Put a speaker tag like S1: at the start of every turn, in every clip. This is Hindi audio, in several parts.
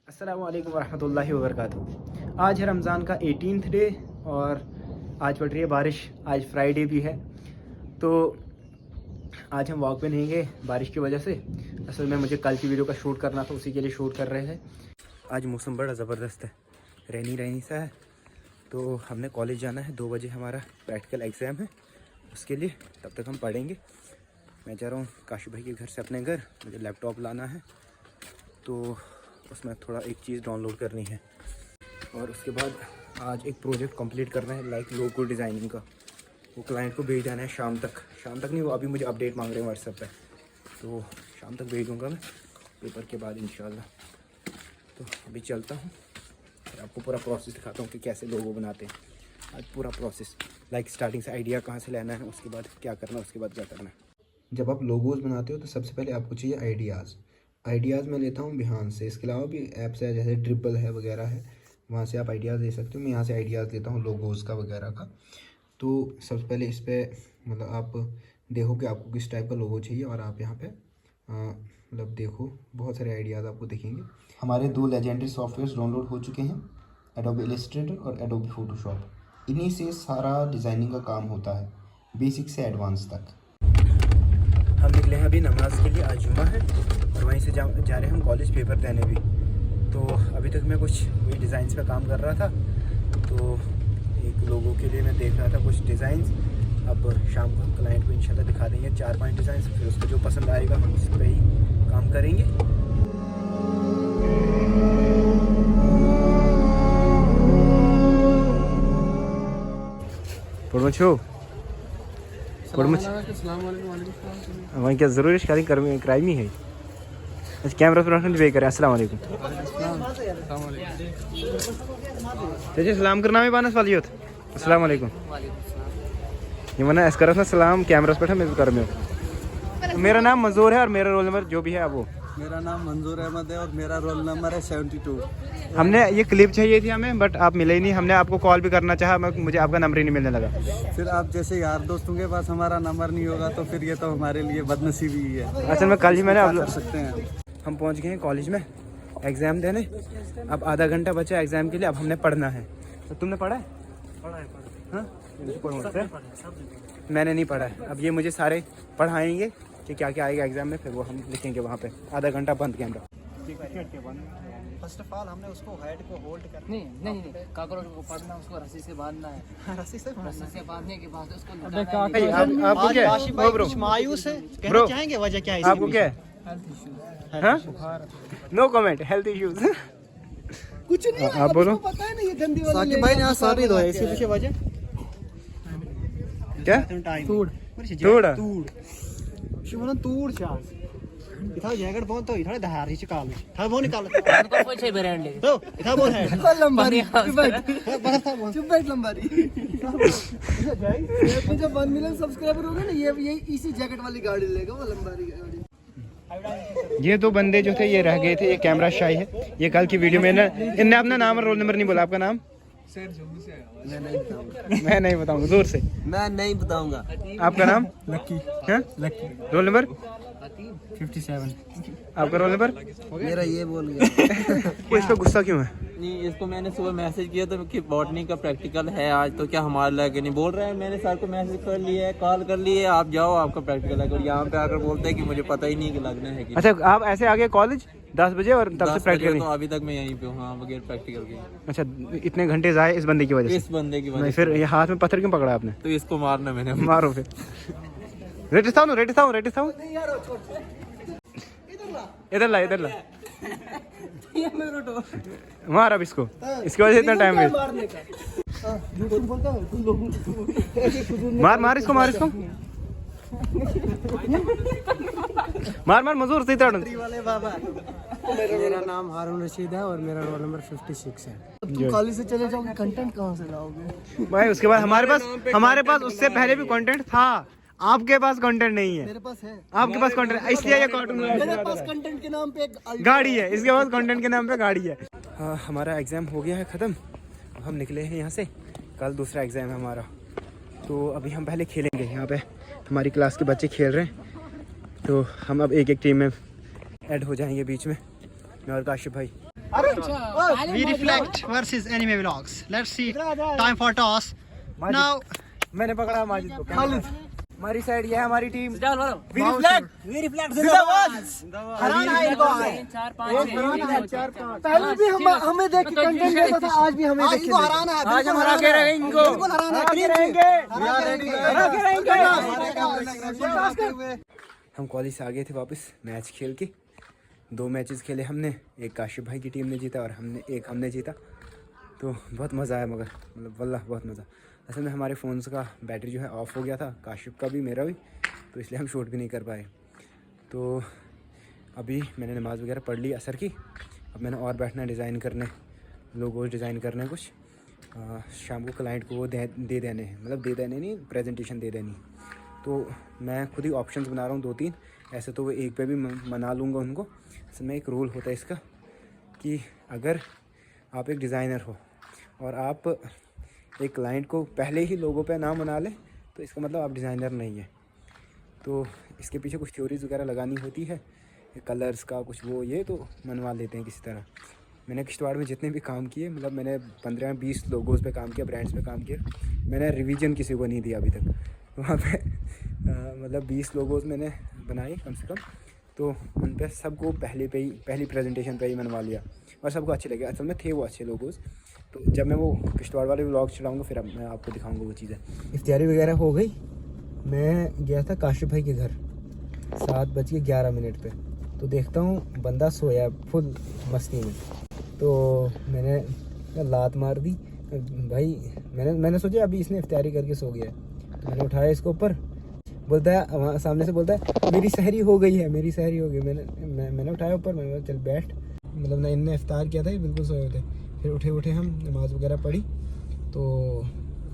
S1: अस्सलामु अलैकुम वरहमतुल्लाहि वबरकातुहू। आज है रमज़ान का 18th डे और आज पड़ रही है बारिश। आज फ्राइडे भी है तो आज हम वॉक पे नहीं गए बारिश की वजह से। असल में मुझे कल की वीडियो का शूट करना था, उसी के लिए शूट कर रहे थे। आज मौसम बड़ा ज़बरदस्त है, रेनी सा है। तो हमने कॉलेज जाना है, 2 बजे हमारा प्रैक्टिकल एग्ज़ाम है, उसके लिए तब तक हम पढ़ेंगे। मैं जा रहा हूँ काशी भाई के घर से अपने घर, मुझे लैपटॉप लाना है तो उसमें थोड़ा एक चीज़ डाउनलोड करनी है और उसके बाद आज एक प्रोजेक्ट कंप्लीट करना है लाइक लोगो डिज़ाइनिंग का। वो क्लाइंट को भेज देना है शाम तक नहीं, वो अभी मुझे अपडेट मांग रहे हैं व्हाट्सएप पे, तो शाम तक भेज दूँगा मैं पेपर के बाद इंशाल्लाह। तो अभी चलता हूँ और आपको पूरा प्रोसेस दिखाता हूँ कि कैसे लोगो बनाते हैं। आज पूरा प्रोसेस लाइक स्टार्टिंग से आइडिया कहाँ से लेना है, उसके बाद क्या करना है, उसके बाद क्या करना है। जब आप लोगोज़ बनाते हो तो सबसे पहले आपको चाहिए आइडियाज़ मैं लेता हूँ बिहान से। इसके अलावा भी ऐप्स है जैसे ड्रिबल है वगैरह है, वहाँ से आप आइडियाज़ ले सकते हो। मैं यहाँ से आइडियाज़ लेता हूँ लोगोज़ का वगैरह का। तो सबसे पहले इस पर मतलब आप देखो कि आपको किस टाइप का लोगो चाहिए और आप यहाँ पे मतलब देखो बहुत सारे आइडियाज़ आपको दिखेंगे। हमारे 2 लेजेंडरी सॉफ्टवेयर डाउनलोड हो चुके हैं, एडोबी इलस्ट्रेटर और एडोबी फोटोशॉप। इन्हीं से सारा डिज़ाइनिंग का काम होता है, बेसिक से एडवांस तक। हम निकले हैं अभी नमाज के लिए, आज जुम्मा है और वहीं से जा रहे हैं हम कॉलेज पेपर देने भी। तो अभी तक मैं कुछ वही डिज़ाइंस पे काम कर रहा था, तो एक लोगों के लिए मैं देख रहा था कुछ डिज़ाइंस। अब शाम को हम क्लाइंट को इंशाल्लाह दिखा देंगे 4-5 डिज़ाइंस, फिर उसको जो पसंद आएगा हम उस पर ही काम करेंगे। पढ़ो वहीं क्या ज़रूरी शादी क्राइम ही है। अच्छा कैमरा पर वे करें। अस्सलाम वालेकुम। चाचा सलाम करना में बानस वाली होत। अस्सलाम वालेकुम। ये मना ऐसा करस ना सलाम कैमरा पर मैं कर में। मेरा नाम मंजूर है और मेरा रोल नंबर जो भी है वो।
S2: मेरा नाम मंजूर अहमद है और मेरा रोल नंबर है 72।
S1: हमने ये क्लिप चाहिए थी हमें, बट आप मिले ही नहीं। हमने आपको कॉल भी करना चाहा, मुझे आपका नंबर ही नहीं मिलने लगा।
S2: फिर आप जैसे यार दोस्तों के पास हमारा नंबर नहीं होगा तो फिर ये तो हमारे लिए बदनसीबी ही है।
S1: असल में कल ही मैंने
S2: कर सकते हैं।
S1: हम पहुंच गए हैं कॉलेज में एग्ज़ाम देने। अब आधा घंटा बचा एग्ज़ाम के लिए, अब हमने पढ़ना है। तो तुमने पढ़ा है? हाँ मैंने नहीं पढ़ा है। अब ये मुझे सारे पढ़ाएंगे कि क्या क्या आएगा एग्जाम में, फिर वो हम लिखेंगे वहाँ पे। आधा घंटा बंद कैमरा।
S2: फर्स्ट ऑफ ऑल हमने उसको हेड को होल्ड करना
S3: नहीं काकरोच को पढ़ना, उसको रस्सी से बांधना है।
S2: रस्सी से
S3: बांधने के बाद उसको
S1: आपको क्या है ब्रो?
S2: मायूस है,
S1: ब्रो
S2: चाहेंगे वजह क्या है?
S1: आपको क्या है? नो कमेंट, हेल्थ इश्यूज
S2: कुछ नहीं है,
S1: आप बोलो।
S2: पता है ना ये गंदी वाली साकिब भाई ने आज सारी दो है, इसके पीछे वजह
S1: क्या? तूड़
S2: शिवना तूड़ चार्ज इथा जैकेट पहन तो इथा धारी से काल था वो निकाल
S3: को पीछे ब्रांड ले
S2: तो इथा वो है लंबारी चुप बैठ लंबारी। ये जब 1 मिलियन सब्सक्राइबर हो गए ना, ये इसी जैकेट वाली गाड़ी लेगा वो लंबारी गाड़ी।
S1: ये 2 बंदे जो थे ये रह गए थे, ये कैमरा शाही है। ये कल की वीडियो में इनने अपना नाम और रोल नंबर नहीं बोला। आपका नाम? मैं नहीं बताऊंगा, दूर से
S2: मैं नहीं बताऊंगा।
S1: आपका नाम?
S2: लक्की। लक्की।
S1: Roll number?
S2: 57।
S1: आपका रोल नंबर?
S2: मेरा ये बोल गया।
S1: वो इस पे गुस्सा क्यों है?
S4: नहीं, इसको मैंने सुबह मैसेज किया था कि बॉटनी का प्रैक्टिकल है आज, तो क्या हमारे लगे नहीं बोल रहे हैं। मैंने सर को मैसेज कर लिया है, कॉल कर लिए, आप जाओ आपका प्रैक्टिकल है। और यहाँ पे आकर बोलते हैं कि मुझे पता ही नहीं कि लगना है कि।
S1: अच्छा आप ऐसे आ गए कॉलेज 10 बजे और तब से प्रैक्टिकल?
S4: तो अभी तक मैं यहीं पे हूँ, हाँ, बगैर प्रैक्टिकल के।
S1: अच्छा इतने घंटे जाए इस बंदे की वजह से?
S4: इस बंदे की वजह
S1: नहीं, फिर ये हाथ में पत्थर क्यों पकड़ा आपने?
S4: तो इसको मारना मैंने।
S1: मारो फिर। रेटिस्ताऊं इधर ला मार अब इसको, इसकी वजह से इतना टाइम वेस्ट। मार इसको मार मजूर से
S2: मेरा नाम हारून रशीद है और मेरा रोल नंबर 56 है। तुम कॉलेज से चले जाओगे, कंटेंट कहाँ से लाओगे
S1: भाई? उसके बाद हमारे पास उससे पहले भी कंटेंट था। आपके पास कंटेंट नहीं है।
S2: मेरे पास है।
S1: आपके पास कंटेंट, इसलिए ये कार्टून
S2: मेरे पास कंटेंट के नाम पे एक
S1: गाड़ी है, इसके पास कंटेंट के नाम पे गाड़ी है। हाँ, हमारा एग्जाम हो गया है ख़त्म। अब हम निकले हैं यहाँ से, कल दूसरा एग्जाम है हमारा। तो अभी हम पहले खेलेंगे। यहाँ पे हमारी क्लास के बच्चे खेल रहे हैं तो हम अब एक एक टीम में ऐड हो जाएंगे बीच में, मैं और काशिफ भाई।
S2: We reflect versus anime vlogs. Let's see. Time for toss. Now,
S1: मैंने पकड़ा माजिद को।
S2: Khalid.
S1: हमारी साइड ये है हमारी टीम।
S2: We reflect जिंदाबाद। पहले भी हमें देख के कंटेंट देता था, आज भी हमें देख के हराना है।
S1: आज हम हरा के रहेंगे इनको। हम कॉलेज से आ गए थे वापस मैच खेल के। 2 मैचेस खेले हमने, एक काशिफ भाई की टीम ने जीता और हमने जीता। तो बहुत मज़ा आया, मगर मतलब वल्लाह बहुत मज़ा। असल में हमारे फ़ोन्स का बैटरी जो है ऑफ़ हो गया था, काशिफ का भी मेरा भी, तो इसलिए हम शूट भी नहीं कर पाए। तो अभी मैंने नमाज़ वगैरह पढ़ ली असर की। अब मैंने और बैठना डिज़ाइन करने, लोगोज डिज़ाइन करने कुछ। शाम को क्लाइंट को वो दे देने हैं, मतलब दे देने नहीं, प्रेजेंटेशन दे देनी। तो मैं खुद ही ऑप्शंस बना रहा हूँ 2-3, ऐसे तो वो एक पे भी मना लूँगा उनको। असल में एक रूल होता है इसका कि अगर आप एक डिज़ाइनर हो और आप एक क्लाइंट को पहले ही लोगों पे ना मना लें, तो इसका मतलब आप डिज़ाइनर नहीं है। तो इसके पीछे कुछ थ्योरीज वगैरह लगानी होती है, कलर्स का कुछ वो ये, तो मनवा लेते हैं किसी तरह। मैंने किश्तवाड़ में जितने भी काम किए, मतलब मैंने 15-20 लोगोस पे काम किया, ब्रांड्स पे काम किया, मैंने रिवीजन किसी को नहीं दिया अभी तक। वहाँ पे मतलब 20 लोगोस मैंने बनाए कम से कम, तो उन पे सबको पहली प्रेजेंटेशन पे ही मनवा लिया और सबको अच्छे लगे। असल में थे वो अच्छे लोगोस। तो जब मैं वो किश्तवाड़ वाले व्लॉग चलाऊँगा फिर अब मैं आपको दिखाऊँगा वो चीज़ें। इफ्तियारी वगैरह हो गई। मैं गया था काशिफ भाई के घर 7:11 पे, तो देखता हूँ बंदा सोया फुल मस्ती में। तो मैंने लात मार दी भाई। मैंने सोचा अभी इसने इफ्तियारी करके सो गया है, तो मैंने उठाया इसको ऊपर। बोलता है वहाँ सामने से बोलता है मेरी सहरी हो गई है, मेरी सहरी हो गई। मैंने उठाया ऊपर, मैंने बोला चल बैठ। मतलब ना इनने इफ्तार किया था, ये बिल्कुल सोए थे। फिर उठे हम नमाज़ वगैरह पढ़ी। तो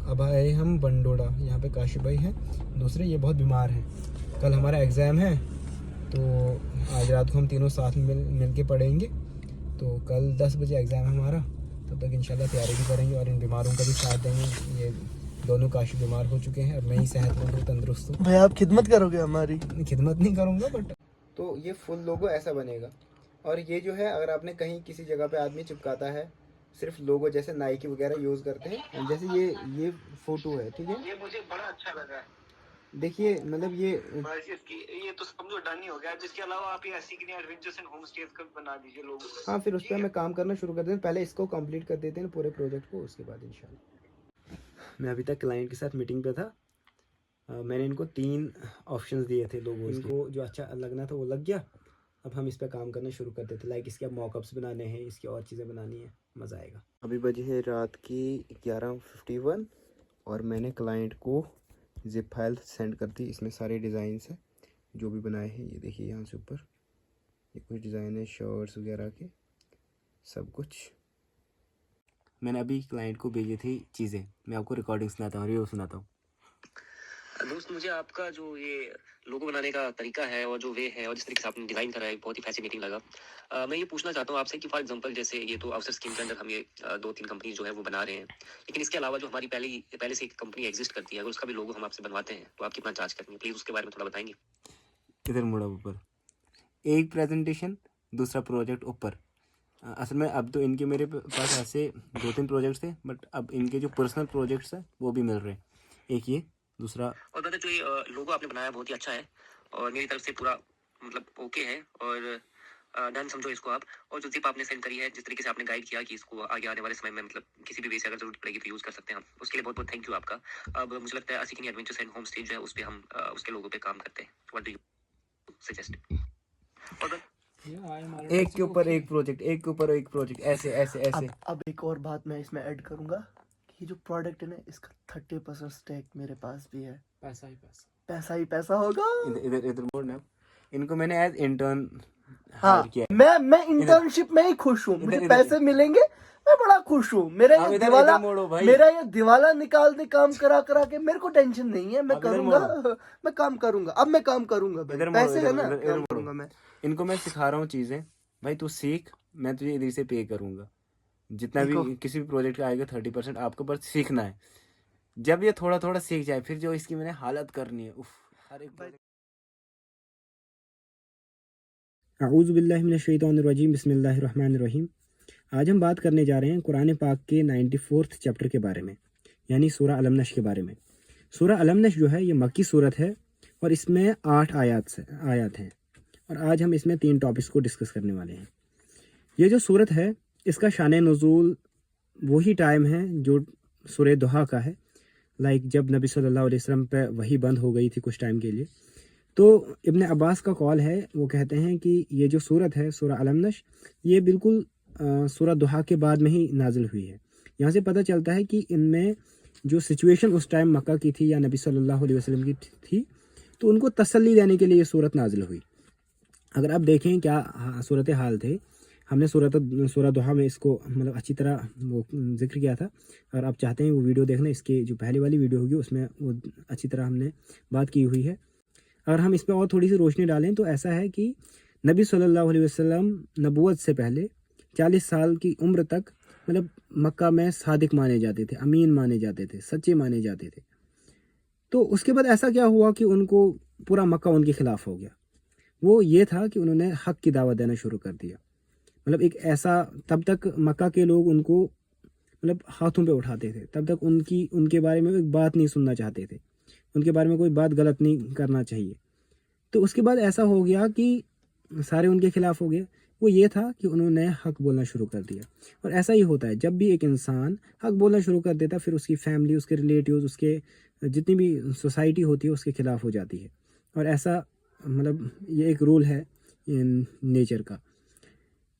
S1: अब आए हम बंडोड़ा, यहाँ पे काशिफ भाई हैं दूसरे, ये बहुत बीमार हैं। कल हमारा एग्ज़ाम है, तो आज रात को हम तीनों साथ मिल के पढ़ेंगे। तो कल 10 बजे एग्ज़ाम है हमारा, तब तक इंशाल्लाह तैयारी भी करेंगे और इन बीमारों का भी साथ देंगे। ये दोनों काशिफ बीमार हो चुके हैं, अब मैं ही सेहतमंद हूँ, तंदुरुस्त हूँ।
S2: भाई आप खिदमत करोगे हमारी?
S1: खिदमत नहीं करूँगा बट। तो ये फुल लोगो ऐसा बनेगा। और ये जो है, अगर आपने कहीं किसी जगह पे आदमी चिपकाता है सिर्फ लोगो, जैसे नाइकी वगैरह यूज़ करते हैं, जैसे ये फ़ोटो है, ठीक है, ये मुझे बड़ा अच्छा लगा। देखिए मतलब ये तो समझो डन ही हो गया। जिसके अलावा आप ये ऐसी एडवेंचर्स एंड होम स्टेज का बना दीजिए लोगों। हाँ, फिर उस पर हमें काम करना शुरू कर देते हैं। पहले इसको कंप्लीट कर देते हैं पूरे प्रोजेक्ट को, उसके बाद इंशाल्लाह। मैं अभी तक क्लाइंट के साथ मीटिंग पे था। मैंने इनको 3 ऑप्शंस दिए थे लोगों को, जो अच्छा लगना था वो लग गया। अब हम इस पर काम करना शुरू कर देते, लाइक इसके अब मॉकअप्स बनाने हैं, इसकी और चीज़ें बनानी है, मज़ा आएगा। अभी बजे है रात की 11:51 और मैंने क्लाइंट को ज़िप फाइल सेंड कर दी। इसमें सारे डिज़ाइंस हैं जो भी बनाए हैं। ये देखिए यहाँ से ऊपर ये कुछ डिज़ाइन है शर्ट्स वगैरह के, सब कुछ मैंने अभी क्लाइंट को भेजी थी चीज़ें। मैं आपको रिकॉर्डिंग सुनाता हूँ, रिव्यू सुनाता हूँ।
S5: दोस्त, मुझे आपका जो ये लोगो बनाने का तरीका है और जो वे है और जिस तरीके से आपने डिज़ाइन करा है बहुत ही फैसिनेटिंग लगा। मैं ये पूछना चाहता हूँ आपसे कि फॉर एग्जांपल जैसे ये तो आउटसोर्स स्कीम के अंदर हम ये 2-3 कंपनी जो है वो बना रहे हैं, लेकिन इसके अलावा जो हमारी पहले से एक कंपनी एग्जिस्ट करती है, अगर उसका भी लोगो हम आपसे बनवाते हैं तो आप कितना चार्ज करेंगे? प्लीज़ उसके बारे में थोड़ा बताएंगे।
S1: इधर मुड़ा ऊपर, एक प्रेजेंटेशन, दूसरा प्रोजेक्ट ऊपर। असल में अब तो इनके मेरे पास ऐसे 2-3 प्रोजेक्ट्स थे, बट अब इनके जो पर्सनल प्रोजेक्ट्स हैं वो भी मिल रहे हैं। एक ये, दूसरा।
S5: और दादा जो ये लोगो आपने बनाया बहुत ही अच्छा है और मेरी तरफ से पूरा मतलब ओके है और डन समझो इसको आप। और जो जिप आपने सेंड करी है, जिस तरीके से आपने गाइड किया कि इसको आगे आने वाले समय में मतलब किसी भी वे से अगर जरूरत पड़ेगी तो यूज़ कर सकते हैं हम, उसके लिए बहुत बहुत थैंक यू आपका। अब मुझे लगता है Asikni adventures and home stage जो है उस पर हम उसके लोगों पे काम करते हैं। What do you suggest?
S1: एक के ऊपर एक प्रोजेक्ट, एक के ऊपर एक प्रोजेक्ट, ऐसे ऐसे ऐसे।
S2: अब एक और बात मैं इसमें ऐड करूंगा कि ये जो प्रोडक्ट है ना, इसका 30% स्टेक मेरे पास भी है।
S3: पैसा ही पैसा,
S2: पैसा ही पैसा होगा।
S1: इधर मोड़ना। इनको मैंने एज इंटर्न
S2: हाँ,
S1: किया।
S2: मैं इंटर्नशिप में ही खुश हूँ। मुझे पैसे मिलेंगे, मैं बड़ा खुश हूँ। मेरा ये दिवाला निकाल दे काम करा के मेरे को टेंशन नहीं है। मैं करूंगा, मैं काम करूंगा। अब मैं काम करूंगा, पैसे है ना, काम करूंगा मैं।
S1: इनको मैं सिखा रहा हूँ चीजें, भाई तू सीख, मैं तुझे इधर से पे करूंगा। जितना भी किसी भी प्रोजेक्ट का आएगा 30% आपको बस सीखना है। जब ये थोड़ा थोड़ा सीख जाए, फिर जो इसकी मैंने हालत करनी है, उफ, हर एक अऊज़ु बिल्लाहि मिनश शैतानिर रजीम, बिस्मिल्लाहिर रहमानिर रहीम। आज हम बात करने जा रहे हैं कुरान पाक के 94th चैप्टर के बारे में, यानी सूरा अलमनश के बारे में। सूरा अलमनश जो है ये मक्की सूरत है और इसमें 8 आयत हैं और आज हम इसमें 3 टॉपिक्स को डिस्कस करने वाले हैं। ये जो सूरत है इसका शान नुज़ूल वही टाइम है जो सूरह दुहा का है, लाइक जब नबी सल्लल्लाहु अलैहि वसल्लम पे वही बंद हो गई थी कुछ टाइम के लिए। तो इब्न अब्बास का कॉल है, वो कहते हैं कि ये जो सूरत है सूरा अलमनश ये बिल्कुल सूरा दुहा के बाद में ही नाजिल हुई है। यहाँ से पता चलता है कि इनमें जो सिचुएशन उस टाइम मक्का की थी या नबी सल्लल्लाहु अलैहि वसल्लम की थी, तो उनको तसल्ली देने के लिए ये सूरत नाजिल हुई। अगर आप देखें क्या सूरत हाल थे, हमने सूरा दुहा में इसको मतलब अच्छी तरह वो जिक्र किया था। अगर आप चाहते हैं वो वीडियो देखना, इसकी जो पहले वाली वीडियो होगी उसमें वो अच्छी तरह हमने बात की हुई है। अगर हम इस पर और थोड़ी सी रोशनी डालें तो ऐसा है कि नबी सल्लल्लाहु अलैहि वसल्लम नबूवत से पहले 40 साल की उम्र तक मतलब मक्का में सादिक माने जाते थे, अमीन माने जाते थे, सच्चे माने जाते थे। तो उसके बाद ऐसा क्या हुआ कि उनको पूरा मक्का उनके खिलाफ हो गया। वो ये था कि उन्होंने हक़ की दावत देना शुरू कर दिया। मतलब एक ऐसा, तब तक मक्का के लोग उनको मतलब हाथों पे उठाते थे, तब तक उनके बारे में एक बात नहीं सुनना चाहते थे, उनके बारे में कोई बात गलत नहीं करना चाहिए। तो उसके बाद ऐसा हो गया कि सारे उनके खिलाफ हो गए। वो ये था कि उन्होंने हक़ बोलना शुरू कर दिया। और ऐसा ही होता है, जब भी एक इंसान हक़ बोलना शुरू कर देता फिर उसकी फैमिली, उसके रिलेटिव्स, उसके जितनी भी सोसाइटी होती है उसके खिलाफ हो जाती है। और ऐसा मतलब ये एक रूल है नेचर का।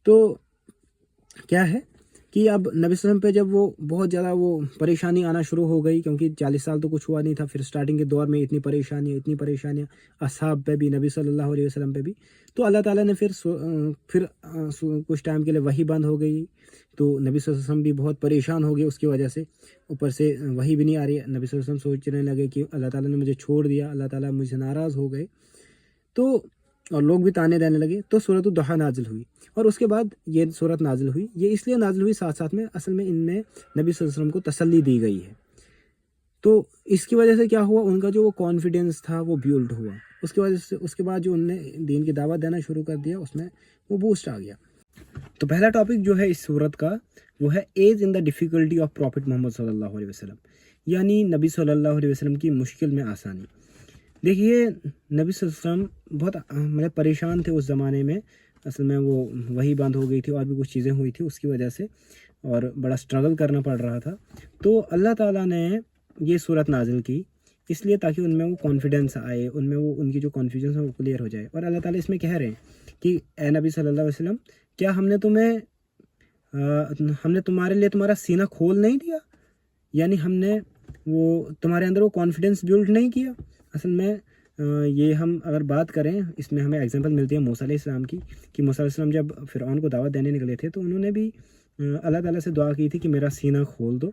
S1: तो क्या है कि अब नबी वसल्लम पे जब वो बहुत ज़्यादा वो परेशानी आना शुरू हो गई, क्योंकि 40 साल तो कुछ हुआ नहीं था, फिर स्टार्टिंग के दौर में इतनी परेशानियाँ असहाब पे भी, नबी सल्लल्लाहु अलैहि वसल्लम पे भी। तो अल्लाह ताला ने फिर कुछ टाइम के लिए वही बंद हो गई। तो नबी सल्लल्लाहु अलैहि वसल्लम भी बहुत परेशान हो गए उसकी वजह से। ऊपर से वही भी नहीं आ रही है, नबी सल्लल्लाहु अलैहि वसल्लम सोचने लगे कि अल्लाह ताला ने मुझे छोड़ दिया, अल्लाह ताला मुझसे नाराज़ हो गए। तो और लोग भी ताने देने लगे। तो सूरत दुहा नाजिल हुई और उसके बाद ये सूरत नाजिल हुई। ये इसलिए नाजिल हुई साथ साथ में, असल में इनमें नबी सल्लल्लाहु अलैहि वसल्लम को तसल्ली दी गई है। तो इसकी वजह से क्या हुआ, उनका जो वो कॉन्फिडेंस था वो बिल्ड हुआ। उसकी वजह से उसके बाद जो उनने दीन की दावत देना शुरू कर दिया उसमें वो बूस्ट आ गया। तो पहला टॉपिक जो है इस सूरत का वो है as in the difficulty of prophet Mohammad सल्लल्लाहु अलैहि वसल्लम, यानी नबी सल्लल्लाहु अलैहि वसल्लम की मुश्किल में आसानी। देखिए नबी सल्लल्लाहु अलैहि वसल्लम बहुत मतलब परेशान थे उस ज़माने में। असल में वो वही बंद हो गई थी और भी कुछ चीज़ें हुई थी उसकी वजह से, और बड़ा स्ट्रगल करना पड़ रहा था। तो अल्लाह ताला ने ये सूरत नाजिल की इसलिए ताकि उनमें वो कॉन्फिडेंस आए, उनमें वो उनकी जो कॉन्फ्यूजन है वो क्लियर हो जाए। और अल्लाह ताला इसमें कह रहे हैं कि ए नबी सल्लल्लाहु अलैहि वसल्लम, क्या हमने तुम्हारे लिए तुम्हारा सीना खोल नहीं दिया, यानी हमने वो तुम्हारे अंदर वो कॉन्फिडेंस बिल्ड नहीं किया। असल में ये हम अगर बात करें, इसमें हमें एग्जांपल मिलती है मूसा अलैहिस्सलाम की, कि मूसा अलैहिस्सलाम जब फ़िरऔन को दावत देने निकले थे तो उन्होंने भी अल्लाह ताला से दुआ की थी कि मेरा सीना खोल दो।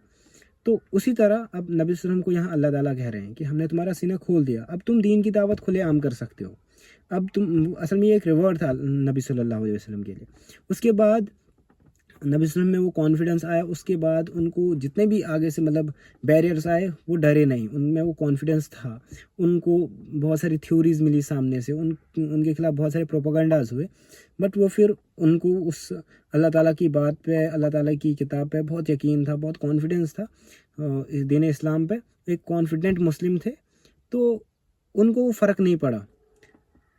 S1: तो उसी तरह अब नबी वसल्लम को यहाँ अल्लाह ताला कह रहे हैं कि हमने तुम्हारा सीना खोल दिया, अब तुम दीन की दावत खुलेआम कर सकते हो। अब तुम, असल में ये एक रिवॉर्ड था नबी सल्लल्लाहु अलैहि वसल्लम के लिए। उसके बाद नबी वसल्लम में वो कॉन्फिडेंस आया। उसके बाद उनको जितने भी आगे से मतलब बैरियर्स आए वो डरे नहीं, उनमें वो कॉन्फिडेंस था। उनको बहुत सारी थ्योरीज मिली सामने से, उनके खिलाफ बहुत सारे प्रोपेगेंडाज हुए, बट वो फिर उनको उस अल्लाह ताला की बात पे, अल्लाह ताला की किताब पे बहुत यकीन था, बहुत कॉन्फिडेंस था। इस दीन इस्लाम पे एक कॉन्फिडेंट मुस्लिम थे, तो उनको वो फ़र्क नहीं पड़ा।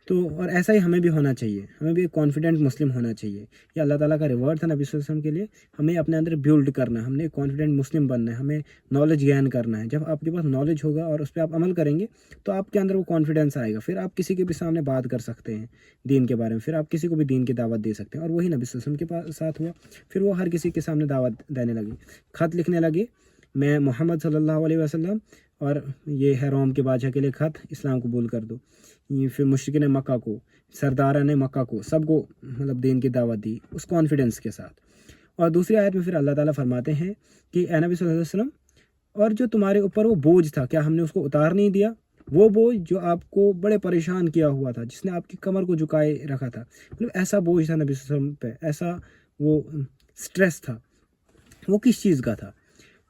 S1: तो और ऐसा ही हमें भी होना चाहिए, हमें भी एक कॉन्फिडेंट मुस्लिम होना चाहिए। ये अल्लाह ताला का रिवॉर्ड था नबी सल्लल्लाहु अलैहि वसल्लम के लिए। हमें अपने अंदर बिल्ड करना है, हमने एक कॉन्फिडेंट मुस्लिम बनना है, हमें नॉलेज गेन करना है। जब आपके पास नॉलेज होगा और उस पर आप अमल करेंगे तो आपके अंदर वो कॉन्फिडेंस आएगा, फिर आप किसी के भी सामने बात कर सकते हैं दीन के बारे में, फिर आप किसी को भी दीन की दावत दे सकते हैं। और वही नबी सल्लल्लाहु अलैहि वसल्लम के साथ हुआ। फिर वो हर किसी के सामने दावत देने लगे, ख़त लिखने लगे, मैं मोहम्मद सल्लल्लाहु अलैहि वसल्लम और ये है रोम के बादशाह के लिए ख़त, इस्लाम कबूल कर दो। ये फिर मुश्रिकीन मक्का को, सरदारा ने मक्का को, सबको मतलब दीन की दावत दी उस कॉन्फिडेंस के साथ। और दूसरी आयत में फिर अल्लाह ताला फरमाते हैं कि ए नबी सल्लल्लाहु अलैहि वसल्लम, और जो तुम्हारे ऊपर वो बोझ था क्या हमने उसको उतार नहीं दिया, वो बोझ जो आपको बड़े परेशान किया हुआ था, जिसने आपकी कमर को झुकाए रखा था। मतलब ऐसा बोझ था नबी सल्लल्लाहु अलैहि वसल्लम पे, ऐसा वो स्ट्रेस था। वो किस चीज़ का था?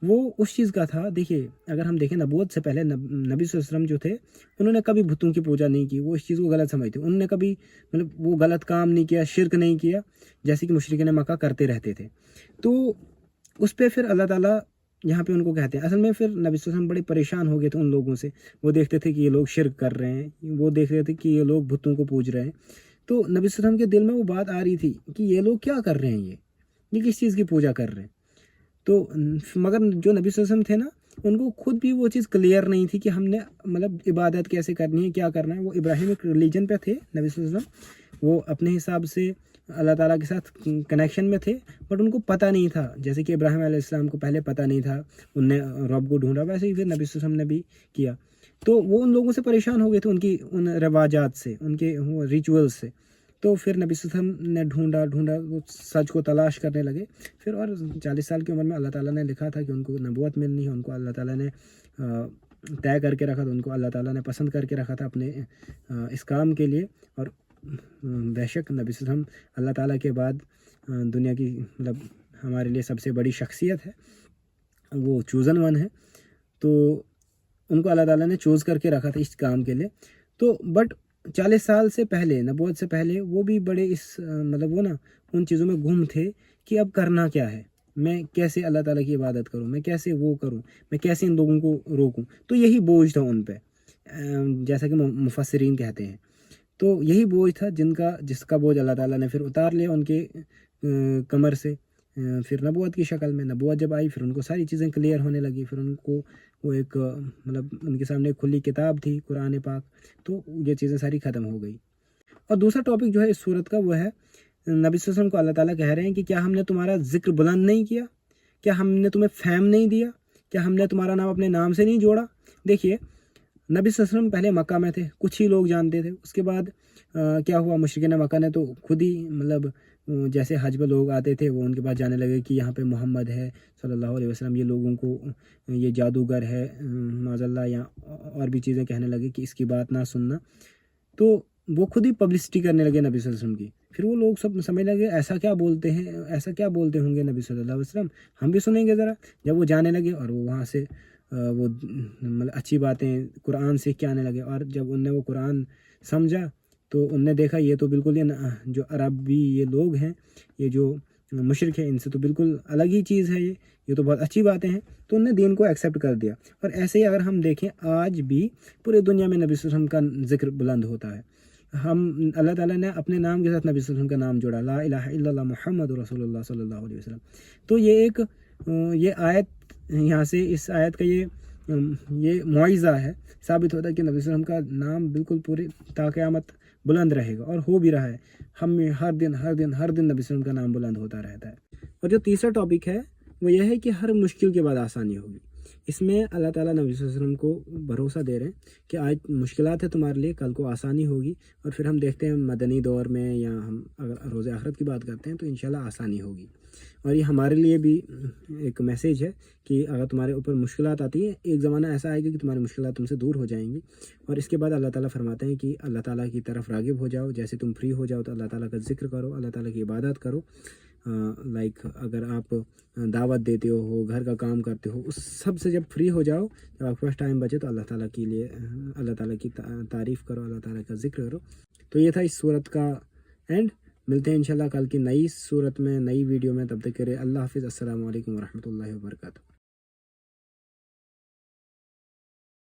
S1: वो उस चीज़ का था। देखिए अगर हम देखें नबूवत से पहले नबी सल्लल्लाहु अलैहि वसल्लम जो थे उन्होंने कभी बुतों की पूजा नहीं की, वो इस चीज़ को गलत समझते, उन्होंने कभी मतलब वो गलत काम नहीं किया, शिरक नहीं किया जैसे कि मुशरिकीन मक्का करते रहते थे। तो उस पर फिर अल्लाह ताला यहाँ पे उनको कहते हैं, असल में फिर नबी सल्लल्लाहु अलैहि वसल्लम बड़े परेशान हो गए थे उन लोगों से। वो देखते थे कि ये लोग शिरक कर रहे हैं, वो देख रहे थे कि ये लोग बुतों को पूज रहे हैं। तो नबी सल्लल्लाहु अलैहि वसल्लम के दिल में वो बात आ रही थी कि ये लोग क्या कर रहे हैं, ये किस चीज़ की पूजा कर रहे हैं। तो मगर जो नबी सल्लल्लाहु अलैहि वसल्लम थे ना, उनको खुद भी वो चीज़ क्लियर नहीं थी कि हमने मतलब इबादत कैसे करनी है, क्या करना है। वो इब्राहिमिक रिलीजन पे थे नबी सल्लल्लाहु अलैहि वसल्लम, वो अपने हिसाब से अल्लाह ताला के साथ कनेक्शन में थे, बट उनको पता नहीं था। जैसे कि इब्राहिम अलैहिस्सलाम को पहले पता नहीं था, उनने रब को ढूंढा, वैसे ही फिर नबी सल्लल्लाहु अलैहि वसल्लम ने भी किया। तो वो उन लोगों से परेशान हो गए थे, उनकी उन रवाजात से, उनके वो रिचुअल्स से। तो फिर नबी सल्लल्लाहु अलैहि वसल्लम ने ढूंढा, वो सच को तलाश करने लगे। फिर और 40 साल की उम्र में अल्लाह ताला ने लिखा था कि उनको नबूवत मिलनी है, उनको अल्लाह ताला ने तय करके रखा था, उनको अल्लाह ताला ने पसंद करके रखा था अपने इस काम के लिए। और बेशक नबी सल्लल्लाहु अलैहि वसल्लम अल्लाह ताला के बाद दुनिया की मतलब हमारे लिए सबसे बड़ी शख्सियत है, वो चूज़न वन है। तो उनको अल्लाह ताला ने चूज़ करके रखा था इस काम के लिए। तो बट 40 साल से पहले, नबूवत से पहले, वो भी बड़े इस मतलब वो ना उन चीज़ों में गुम थे कि अब करना क्या है, मैं कैसे अल्लाह ताला की इबादत करूं, मैं कैसे वो करूं, मैं कैसे इन लोगों को रोकूं। तो यही बोझ था उन पे, जैसा कि मुफस्सिरीन कहते हैं। तो यही बोझ था जिसका बोझ अल्लाह ताला ने फिर उतार लिया उनके कमर से। फिर नबूवत की शक्ल में नबूवत जब आई, फिर उनको सारी चीज़ें क्लियर होने लगी। फिर उनको वो एक मतलब उनके सामने एक खुली किताब थी, कुरान पाक। तो ये चीज़ें सारी ख़त्म हो गई। और दूसरा टॉपिक जो है इस सूरत का वो है, नबी सल्लल्लाहु अलैहि वसल्लम को अल्लाह ताला कह रहे हैं कि क्या हमने तुम्हारा जिक्र बुलंद नहीं किया, क्या हमने तुम्हें फ़हम नहीं दिया, क्या हमने तुम्हारा नाम अपने नाम से नहीं जोड़ा। देखिए नबी सल्लल्लाहु अलैहि वसल्लम पहले मक्का में थे, कुछ ही लोग जानते थे। उसके बाद क्या हुआ, मुशरिकीन मक्का ने तो खुद ही मतलब जैसे हज पे लोग आते थे, वो उनके पास जाने लगे कि यहाँ पे मोहम्मद है सल्लल्लाहु अलैहि वसल्लम, ये लोगों को ये जादूगर है माज़ल्लाह, या और भी चीज़ें कहने लगे कि इसकी बात ना सुनना। तो वो खुद ही पब्लिसिटी करने लगे नबी सल्लल्लाहु अलैहि वसल्लम की। फिर वो लोग सब समझ लगे ऐसा क्या बोलते हैं, ऐसा क्या बोलते होंगे नबी सल्लल्लाहु अलैहि वसल्लम, हम भी सुनेंगे ज़रा। जब वो जाने लगे और वो वहाँ से वो मतलब अच्छी बातें कुरान सीख के आने लगे, और जब उनने वो कुरान समझा तो उनने देखा ये तो बिल्कुल ये जो अरबी ये लोग हैं, ये जो मुशरिक है, इनसे तो बिल्कुल अलग ही चीज़ है, ये तो बहुत अच्छी बातें हैं। तो उनने दीन को एक्सेप्ट कर दिया। और ऐसे ही अगर हम देखें आज भी पूरे दुनिया में नबी सल्लल्लाहु अलैहि वसल्लम का जिक्र बुलंद होता है। हम अल्लाह ताला ने अपने नाम के साथ नबी सल्लल्लाहु अलैहि वसल्लम का नाम जोड़ा, ला इलाहा इल्लल्लाह मुहम्मदुर रसूलुल्लाह सल्लल्लाहु अलैहि वसल्लम। तो ये एक ये आयत यहाँ से इस आयत का ये मुआइज़ा है, साबित होता है कि नबी सल्लल्लाहु अलैहि वसल्लम का नाम बिल्कुल पूरे ता क़यामत बुलंद रहेगा, और हो भी रहा है। हम हर दिन नबी सल्लल्लाहु अलैहि वसल्लम का नाम बुलंद होता रहता है। और जो तीसरा टॉपिक है वो यह है कि हर मुश्किल के बाद आसानी होगी। इसमें अल्लाह ताला नबी सल्लल्लाहु अलैहि वसल्लम को भरोसा दे रहे हैं कि आज मुश्किलात है तुम्हारे लिए, कल को आसानी होगी। और फिर हम देखते हैं मदनी दौर में, या हम अगर रोज़े आखिरत की बात करते हैं तो इंशाल्लाह आसानी होगी। और ये हमारे लिए भी एक मैसेज है कि अगर तुम्हारे ऊपर मुश्किलात आती है, एक ज़माना ऐसा आएगा कि तुम्हारी मुश्किलात तुमसे दूर हो जाएंगी। और इसके बाद अल्लाह ताला फरमाते हैं कि अल्लाह ताला की तरफ राग़िब हो जाओ। जैसे तुम फ्री हो जाओ तो अल्लाह ताला का ज़िक्र करो, अल्लाह ताला की इबादत करो। लाइक अगर आप दावत देते हो, घर का काम करते हो, उस सब से जब फ्री हो जाओ, जब आपके पास टाइम बचे, तो अल्लाह ताला के लिए अल्लाह ताला की तारीफ़ करो, अल्लाह ताला का ज़िक्र करो। तो ये था इस सूरत का एंड। मिलते हैं इंशाल्लाह कल की नई सूरत में, नई वीडियो में। तब तक के लिए अल्लाह हाफ़िज़। अस्सलामु अलैकुम वरहमतुल्लाहि वबरकातुहू।